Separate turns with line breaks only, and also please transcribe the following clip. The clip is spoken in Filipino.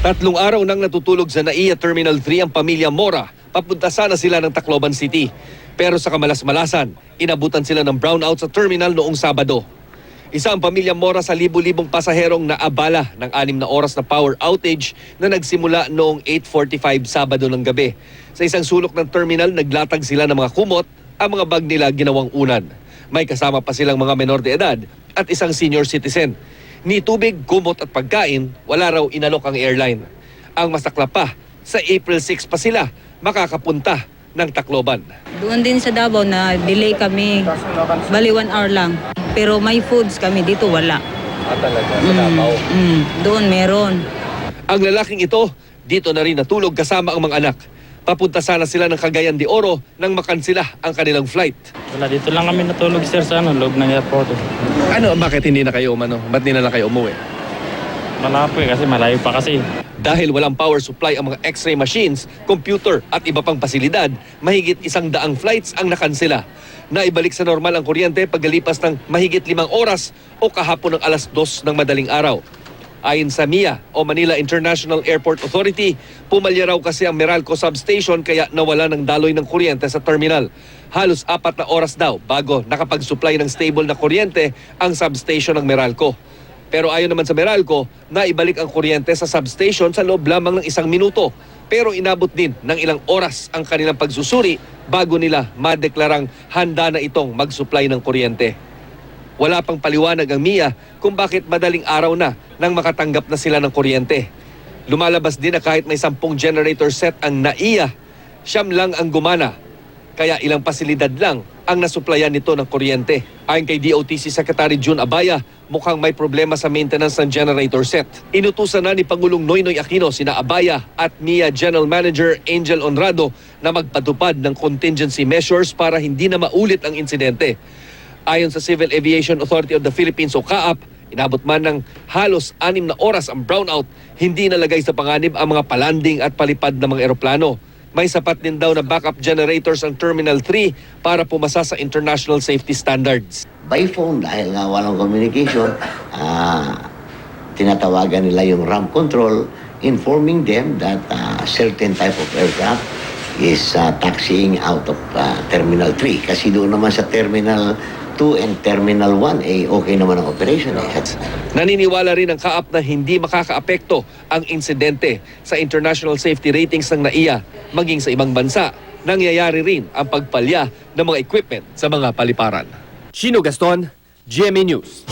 3 araw nang natutulog sa NAIA Terminal 3 ang pamilya Mora. Papunta sana sila ng Tacloban City. Pero sa kamalas-malasan, inabutan sila ng brownout sa terminal noong Sabado. Isa ang pamilya Mora sa libu-libong pasaherong naabala ng 6 na oras na power outage na nagsimula noong 8:45 Sabado ng gabi. Sa isang sulok ng terminal, naglatag sila ng mga kumot, ang mga bag nila ginawang unan. May kasama pa silang mga menor de edad at isang senior citizen. Ni tubig, kumot at pagkain, wala raw inalok ang airline. Ang masakla pa, sa April 6 pa sila makakapunta ng Tacloban.
Doon din sa Davao na delay kami, bali 1 hour lang. Pero may foods kami dito, wala.
Talaga, sa Davao?
Doon meron.
Ang lalaking ito, dito na rin natulog kasama ang mga anak. Papunta sana sila ng Cagayan de Oro nang makansila ang kanilang flight.
Wala, dito lang kami natulog, sir, sa loob ng airport.
Bakit hindi na kayo Ba't hindi na lang kayo umuwi?
Malapo kasi malayo pa kasi.
Dahil walang power supply ang mga x-ray machines, computer at iba pang pasilidad, mahigit 100 flights ang nakansela. Naibalik sa normal ang kuryente pagkalipas ng mahigit 5 oras o kahapon ng alas 2 ng madaling araw. Ayon sa MIA o Manila International Airport Authority, pumalya raw kasi ang Meralco substation kaya nawala ng daloy ng kuryente sa terminal. Halos 4 na oras daw bago nakapag-supply ng stable na kuryente ang substation ng Meralco. Pero ayon naman sa Meralco, naibalik ang kuryente sa substation sa loob lamang ng 1 minuto. Pero inabot din ng ilang oras ang kanilang pagsusuri bago nila madeklarang handa na itong mag-supply ng kuryente. Wala pang paliwanag ang MIA kung bakit madaling araw na nang makatanggap na sila ng kuryente. Lumalabas din na kahit may 10 generator set ang NAIA, 9 lang ang gumana. Kaya ilang pasilidad lang ang nasuplayan nito ng kuryente. Ayon kay DOTC Secretary June Abaya, mukhang may problema sa maintenance ng generator set. Inutusan na ni Pangulong Noynoy Aquino sina Abaya at MIA General Manager Angel Honrado na magpatupad ng contingency measures para hindi na maulit ang insidente. Ayon sa Civil Aviation Authority of the Philippines o CAAP, inabot man ng halos 6 na oras ang brownout, hindi nalagay sa panganib ang mga palanding at palipad ng mga eroplano. May sapat din daw na backup generators ang Terminal 3 para pumasa sa international safety standards.
By phone, dahil nga walang communication, tinatawagan nila yung ramp control, informing them that certain type of aircraft is taxiing out of Terminal 3. Kasi doon naman sa Terminal 2 and Terminal 1, okay naman ang operation.
Naniniwala rin ang CAAP na hindi makakaapekto ang insidente sa international safety ratings ng NAIA maging sa ibang bansa. Nangyayari rin ang pagpalya ng mga equipment sa mga paliparan. Chino Gaston, GMA News.